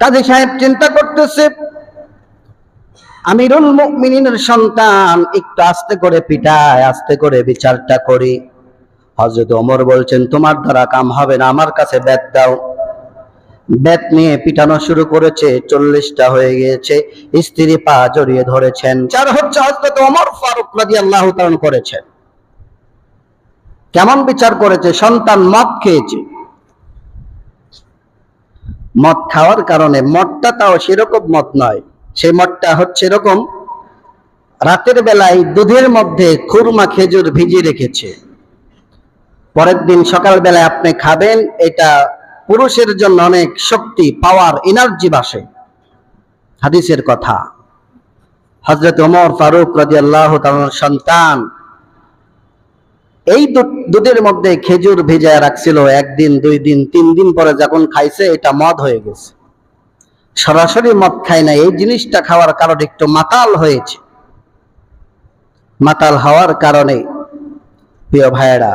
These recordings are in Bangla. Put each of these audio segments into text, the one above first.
কাজী সাহেব চিন্তা করতেছে, আমিরুল মুমিনিনের সন্তান, একটু আস্তে করে পিটায়, আস্তে করে বিচারটা করি। হযরত ওমর বলছেন, তোমার দ্বারা কাম হবে না, আমার কাছে বেত দাও। বেত নিয়ে পিটানো শুরু করেছে, 40টা হয়ে গিয়েছে। স্ত্রী পা জড়িয়ে ধরেছেন। চার হচ্ছে হযরত ওমর ফারুক রাদিয়াল্লাহু তাআলা করেছেন। কেমন বিচার করেছে? সন্তান মদ খেয়েছে, মদ খাওয়ার কারণে, মদটা তাও সেরকম মদ নয়, সেই মদটা হচ্ছে এরকম, রাতের বেলায় দুধের মধ্যে খুরমা খেজুর ভিজিয়ে রেখেছে, পরের দিন সকাল বেলায় আপনি খাবেন, এটা পুরুষের জন্য অনেক শক্তি, পাওয়ার, এনার্জি বাসে। হাদিসের কথা। হযরত ওমর ফারুক রাদিয়াল্লাহু তাআলার সন্তান এই দুধের মধ্যে খেজুর ভিজায় রাখছিল, একদিন, 2 দিন, 3 দিন পরে যখন খাইছে, এটা মদ হয়ে গেছে। সরাসরি মদ খায় না, এই জিনিসটা খাওয়ার কারণে একটু মাতাল হয়েছে। মাতাল হওয়ার কারণে প্রিয় ভাইয়েরা,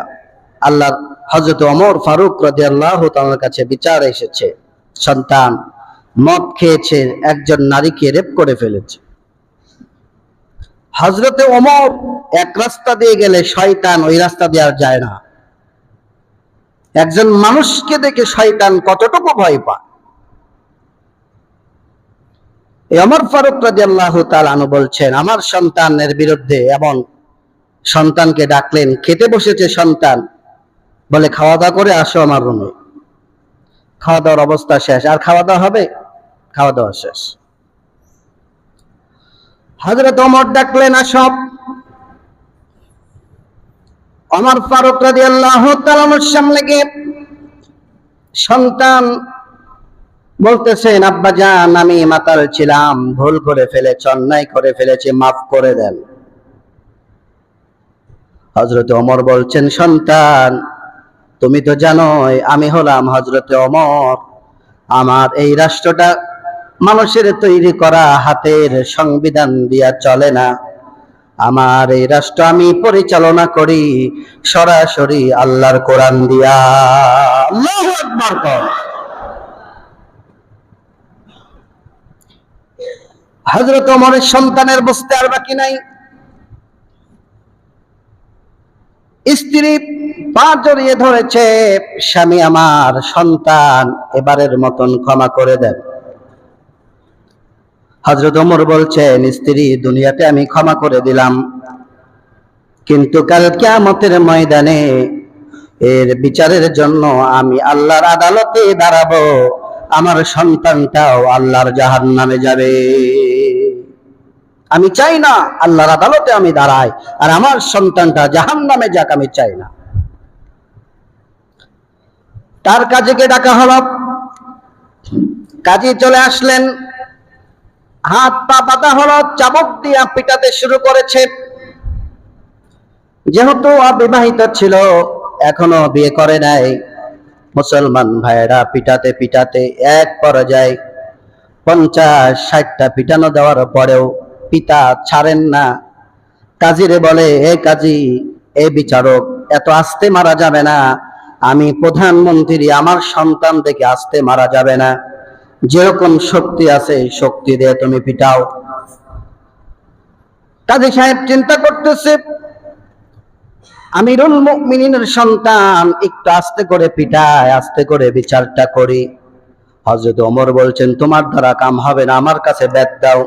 আল্লাহর হযরত ওমর ফারুক রাদিয়াল্লাহু তাআলার কাছে বিচার এসেছে, সন্তান মদ খেয়েছে, একজন নারীকে রেপ করে ফেলেছে। হযরতে ওমর এক রাস্তা দিয়ে গেলে শয়তান ওই রাস্তা দিয়ে আর যায় না। একজন মানুষকে দেখে শয়তান কতটুকু ভয় পায়। ওমর ফারুক রাদিয়াল্লাহু তাআলা আনহু বলছেন, আমার সন্তানের বিরুদ্ধে, এমন সন্তানকে ডাকলেন, খেতে বসেছে সন্তান, বলে খাওয়া দাওয়া করে আসো আমার রুমে। খাওয়া দাওয়ার অবস্থা শেষ, আর খাওয়া দাওয়া হবে? খাওয়া দাওয়া শেষ। হযরত ওমর ডাকলেন, আসো। ওমর ফারুক রাদিয়াল্লাহু তাআলার সামনে গিয়ে সন্তান বলতেছেন, আব্বাজান, আমি মাতাল ছিলাম, ভুল করে ফেলেছি, অন্যায় করে ফেলেছি, মাফ করে দেন। হযরত ওমর বলছেন, সন্তান, তুমি তো জানোই আমি হলাম হযরতে ওমর, আমার এই রাষ্ট্রটা মানুষের তৈরি করা হাতের সংবিধান দিয়া চলে না, আমার এই রাষ্ট্র আমি পরিচালনা করি সরাসরি আল্লাহর কোরআন দিয়া। আল্লাহু আকবার। হযরত ওমরের সন্তানের বুঝতে আর বাকি নাই। স্ত্রী পা জড়িয়ে ধরেছে, স্বামী আমার, সন্তান এবারের মতন ক্ষমা করে দেন। হযরত ওমর বলছেন, স্ত্রী, দুনিয়াতে আমি ক্ষমা করে দিলাম, কিন্তু কাল কিয়ামতের ময়দানে এর বিচারের জন্য আমি আল্লাহর আদালতে দাঁড়াবো, আমার সন্তানটাও আল্লাহর জাহান্নামে যাবে। আমি চাই না আল্লাহর আদালতে আমি দাঁড়াই আর আমার সন্তানটা জাহান্নামে যাক, আমি চাই না। তার কাজীকে ডাকা হলো। কাজী চলে আসলেন, হাত পা বাঁধা হলো, চাবুক দিয়া পিটাতে শুরু করেছে। যেহেতু অবিবাহিত ছিল, এখনো বিয়ে করে নাই, মুসলমান ভাইয়েরা পিটাতে পিটাতে এক পর্যায়ে 50-60টা পিটানো দেওয়ার পরেও পিতা ছাড়েন না। কাজীরে বলে, এ কাজী, এ বিচারক, এত আস্তে মারা যাবে না, আমি প্রধানমন্ত্রী, আমার সন্তান দেখে আস্তে মারা যাবে না, যেরকম শক্তি আছে শক্তি দিয়ে তুমি পিটাও। কাজী সাহেব চিন্তা করতেছে, আমিরুল মুমিনিনের সন্তান, একটু আস্তে করে পিটায়, আস্তে করে বিচারটা করি। হযরত ওমর বলছেন, তোমার দ্বারা কাম হবে না, আমার কাছে বেত দাও।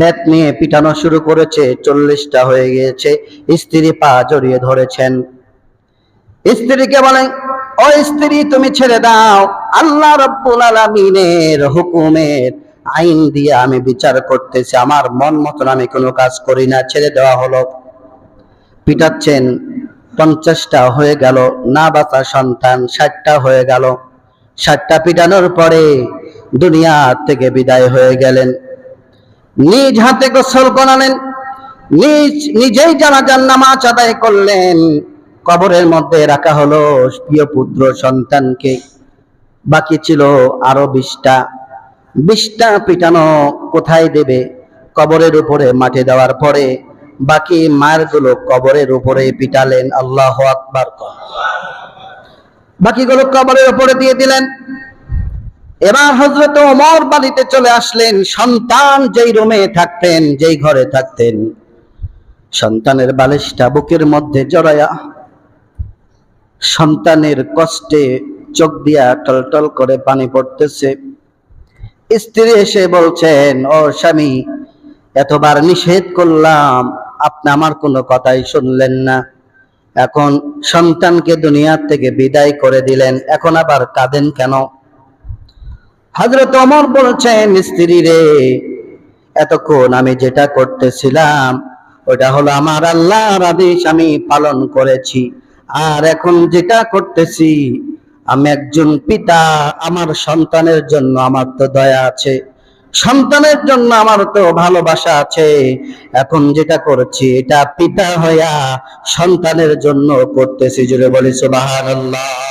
বেত নিয়ে পিটানো শুরু করেছে, 40টা হয়ে গিয়েছে। স্ত্রী পা জড়িয়ে ধরেছেন। স্ত্রীকে বলেন, ও স্ত্রী, তুমি ছেড়ে দাও, আল্লাহ রাব্বুল আলামিনের হুকুমের আইন দিয়ে আমি বিচার করতেছি, আমার মন মতন আমি কোনো কাজ করি না, ছেড়ে দেওয়া হলো। পিটাচ্ছেন, 50টা হয়ে গেল, না বাঁচা সন্তান 60টা হয়ে গেল। 60টা পিটানোর পরে দুনিয়া থেকে বিদায় হয়ে গেলেন। নিজ হাতে গোসল করালেন, নিজেই জানাজার নামাজ আদায় করলেন। কবরের মধ্যে রাখা হলো প্রিয় পুত্র সন্তানকে। বাকি ছিল আরো 20টা পিটানো কোথায় দেবে? কবরের উপরে মাটি দেওয়ার পরে বাকি মারগুলো কবরের উপরে পিটালেন। আল্লাহু আকবার। বাকিগুলো কবরের উপরে দিয়ে দিলেন। এবার হযরত ওমর বাড়িতে চলে আসলেন। সন্তান যেই রুমে থাকতেন, যেই ঘরে থাকতেন, সন্তানের বালিশটা বুকের মধ্যে জড়ায়া সন্তানের কষ্টে চোখ দিয়া টলটল করে পানি পড়তেছে। স্ত্রী এসে বলছেন, ও স্বামী, এতবার নিষেধ করলাম, আপনি আমার কোনো কথাই শুনলেন না, এখন সন্তানকে দুনিয়া থেকে বিদায় করে দিলেন, এখন আবার কাঁদেন কেন? হযরত ওমর বলছেন, স্ত্রী রে, এতক্ষণ আমি যেটা করতেছিলাম ওটা হলো আমার আল্লাহর আদেশ, আমি পালন করেছি। আর এখন যেটা করতেছি, আমি একজন পিতা, আমার সন্তানের জন্য আমার তো দয়া আছে, সন্তানের জন্য আমার তো ভালোবাসা আছে। এখন যেটা করছি এটা পিতা হইয়া সন্তানের জন্য করতেছি। জোরে বলি সুবহানাল্লাহ।